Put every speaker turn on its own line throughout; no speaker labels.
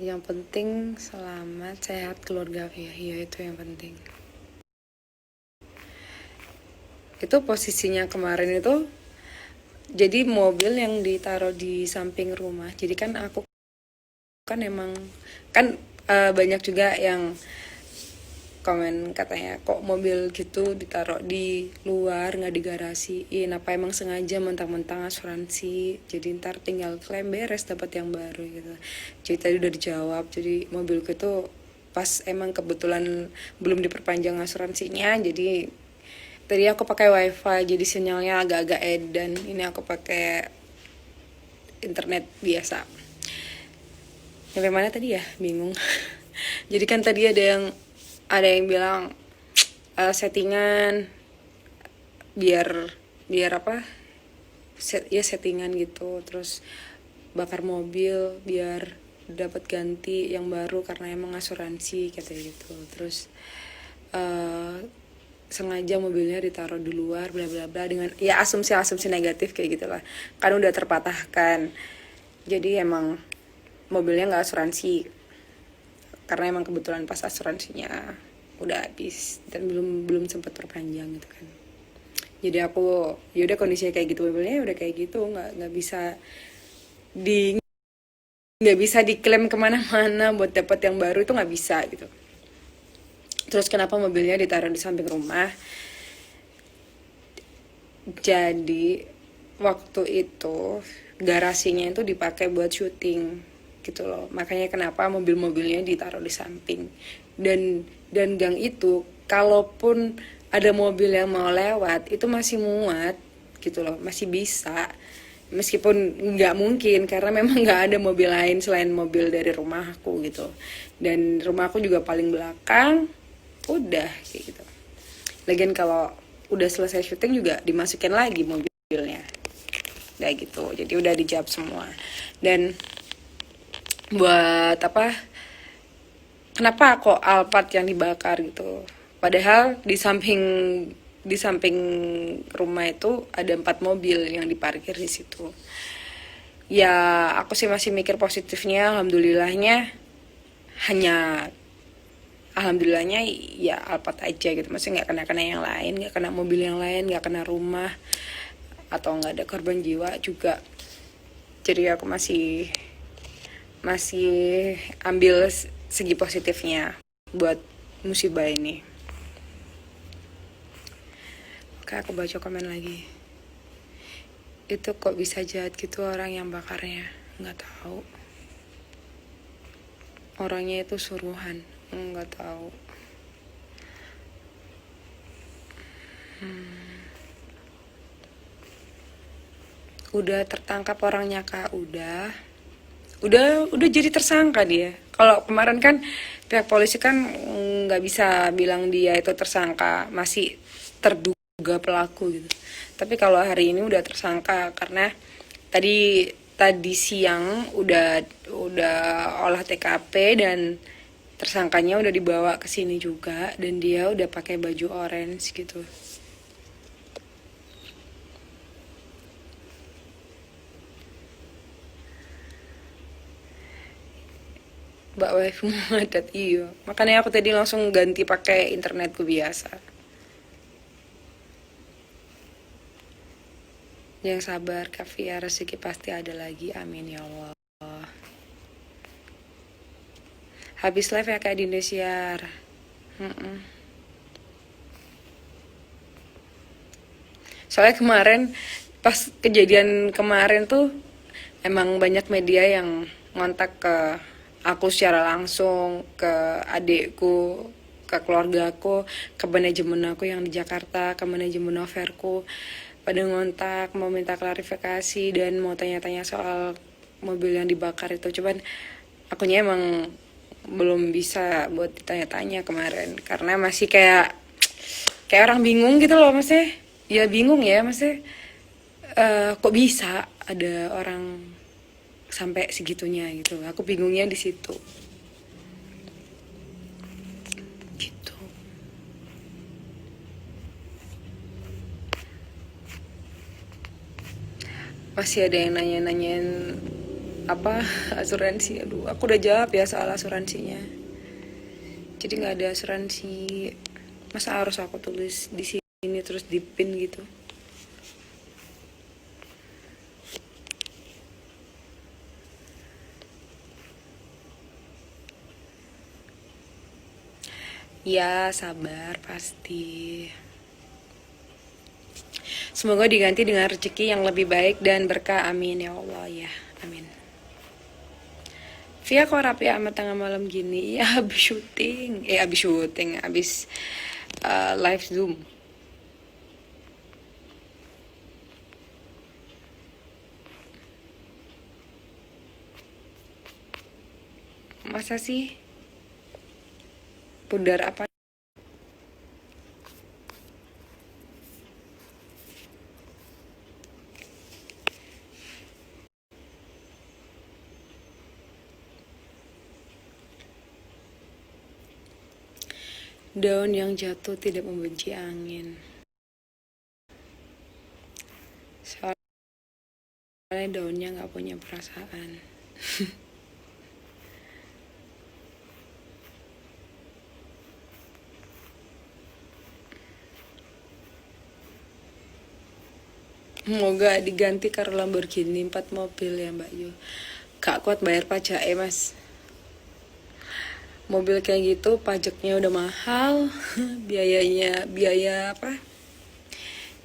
Yang penting selamat, sehat, keluarga. Ya itu yang penting. Itu posisinya kemarin itu jadi mobil yang ditaruh di samping rumah. Jadi kan aku kan emang kan banyak juga yang komen katanya kok mobil gitu ditaruh di luar nggak digarasiin, apa emang sengaja mentang-mentang asuransi jadi ntar tinggal klaim beres dapat yang baru gitu. Jadi tadi udah dijawab, jadi mobilku itu pas emang kebetulan belum diperpanjang asuransinya, jadi tadi aku pakai wifi jadi sinyalnya agak-agak edan, ini aku pakai internet biasa. Sampai mana tadi ya, bingung. Jadi kan tadi ada yang bilang settingan biar biar apa settingan gitu, terus bakar mobil biar dapat ganti yang baru karena emang asuransi katanya gitu. Terus sengaja mobilnya ditaruh di luar bla bla bla dengan ya asumsi negatif kayak gitulah, kan udah terpatahkan. Jadi emang mobilnya nggak asuransi karena emang kebetulan pas asuransinya udah habis dan belum belum sempat perpanjang gitu kan. Jadi aku yaudah kondisinya kayak gitu, mobilnya udah kayak gitu, di nggak bisa diklaim kemana-mana buat dapat yang baru, itu nggak bisa gitu. Terus kenapa mobilnya ditaruh di samping rumah? Jadi waktu itu garasinya itu dipakai buat syuting gitu loh, makanya kenapa mobil-mobilnya ditaruh di samping. Dan gang itu kalaupun ada mobil yang mau lewat itu masih muat gitu loh, masih bisa, meskipun nggak mungkin karena memang nggak ada mobil lain selain mobil dari rumahku gitu, dan rumahku juga paling belakang. Udah kayak gitu. Lagian kalau udah selesai syuting juga dimasukin lagi mobilnya kayak gitu, jadi udah dijawab semua. Dan buat apa, kenapa kok Alphard yang dibakar gitu, padahal di samping rumah itu ada 4 mobil yang diparkir di situ. Ya aku sih masih mikir positifnya, hanya alhamdulillahnya ya Alphard aja gitu, maksudnya nggak kena yang lain, nggak kena mobil yang lain, nggak kena rumah, atau nggak ada korban jiwa juga. Jadi aku masih masih ambil segi positifnya buat musibah ini. Oke, aku baca komen lagi. Itu kok bisa jahat gitu orang yang bakarnya? Nggak tahu. Orangnya itu suruhan, nggak tahu. Udah tertangkap orangnya kak? Udah jadi tersangka dia. Kalau kemarin kan pihak polisi kan nggak bisa bilang dia itu tersangka, masih terduga pelaku gitu. Tapi kalau hari ini udah tersangka karena tadi tadi siang udah olah TKP dan tersangkanya udah dibawa ke sini juga, dan dia udah pakai baju orange gitu. Mbak wifi ngadat, iya. Makanya aku tadi langsung ganti pakai internetku biasa. Yang sabar Kak Fia, rezeki pasti ada lagi, amin ya Allah. Habis live ya Kak di Indonesia. Soalnya kemarin pas kejadian kemarin tuh emang banyak media yang ngontak ke aku secara langsung, ke adikku, ke keluargaku, ke manajemen aku yang di Jakarta, ke manajemen Noverku. Pada ngontak mau minta klarifikasi dan mau tanya-tanya soal mobil yang dibakar itu. Cuman akunya emang belum bisa buat ditanya-tanya kemarin karena masih kayak kayak orang bingung gitu loh, maksudnya ya bingung ya, maksudnya kok bisa ada orang sampai segitunya gitu, aku bingungnya di situ gitu. Masih ada yang nanya-nanyain apa asuransi. Aduh, aku udah jawab ya soal asuransinya. Jadi nggak ada asuransi. Masa harus aku tulis di sini terus di pin gitu? Ya, sabar pasti. Semoga diganti dengan rezeki yang lebih baik dan berkah. Amin ya Allah ya. Amin. Via kok rapi amat tengah malam gini? Ya habis syuting. Habis syuting, habis live Zoom. Masa sih? Pudar apa? Daun yang jatuh tidak membenci angin. Soalnya daunnya nggak punya perasaan. Semoga diganti karena Lamborghini 4 mobil ya Mbak Yu. Gak kuat bayar pajak mas. Mobil kayak gitu pajaknya udah mahal, biaya apa?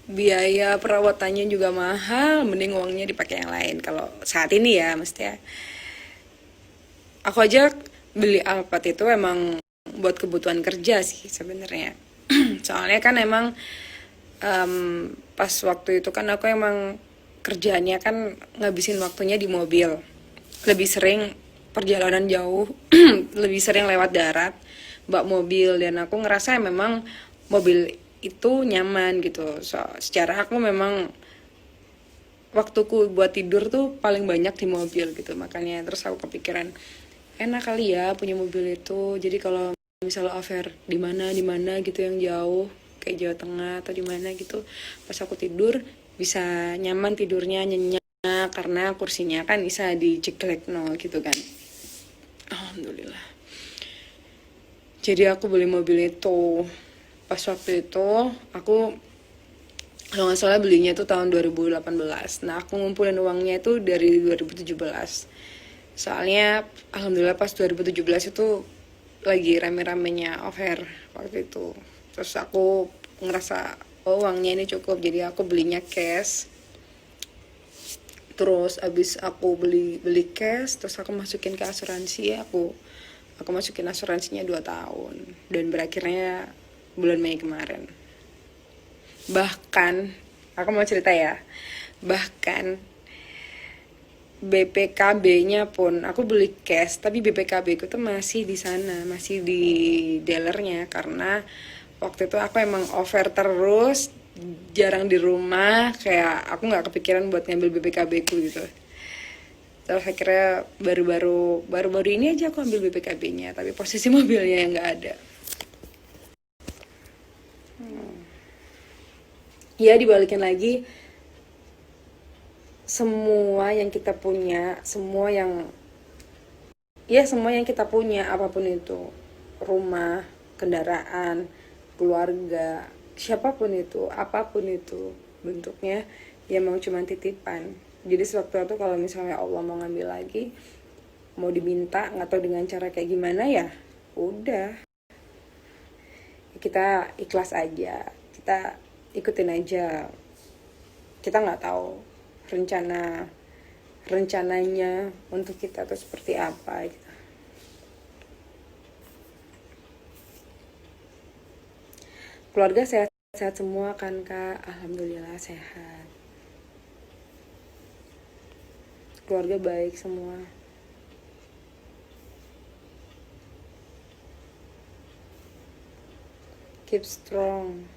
Biaya perawatannya juga mahal, mending uangnya dipakai yang lain. Kalau saat ini ya, mesti ya. Aku aja beli Alphard itu emang buat kebutuhan kerja sih sebenarnya. Soalnya kan emang pas waktu itu kan aku emang kerjaannya kan ngabisin waktunya di mobil. Lebih sering perjalanan jauh, lebih sering lewat darat, bak mobil, dan aku ngerasa memang mobil itu nyaman gitu. Secara aku memang waktuku buat tidur tuh paling banyak di mobil gitu, makanya terus aku kepikiran enak kali ya punya mobil itu. Jadi kalau misalnya offer di mana gitu yang jauh kayak Jawa Tengah atau di mana gitu, pas aku tidur bisa nyaman tidurnya, nyenyak karena kursinya kan bisa diceklek no gitu kan. Alhamdulillah. Jadi aku beli mobil itu. Pas waktu itu aku kalau nggak salah belinya itu tahun 2018. Nah aku ngumpulin uangnya itu dari 2017. Soalnya alhamdulillah pas 2017 itu lagi rame-ramenya offer waktu itu. Terus aku ngerasa oh uangnya ini cukup, jadi aku belinya cash. Terus abis aku beli cash, terus aku masukin ke asuransi. Aku masukin asuransinya 2 tahun dan berakhirnya bulan Mei kemarin. Bahkan aku mau cerita ya, bahkan BPKB-nya pun aku beli cash, tapi BPKB ku tuh masih di sana, masih di dealernya, karena waktu itu aku emang offer terus, jarang di rumah, kayak aku nggak kepikiran buat ngambil BPKB ku gitu. Terus akhirnya baru-baru ini aja aku ambil BPKB-nya, tapi posisi mobilnya yang nggak ada. Ya dibalikin lagi, semua yang kita punya, semua yang kita punya apapun itu, rumah, kendaraan, keluarga, siapapun itu, apapun itu bentuknya, ya mau cuma titipan. Jadi sewaktu itu kalau misalnya Allah mau ngambil lagi, mau diminta nggak tahu dengan cara kayak gimana, ya udah kita ikhlas aja, kita ikutin aja. Kita nggak tahu rencananya untuk kita tuh seperti apa gitu. Keluarga sehat-sehat semua kan Kak? Alhamdulillah sehat. Keluarga baik semua. Keep strong.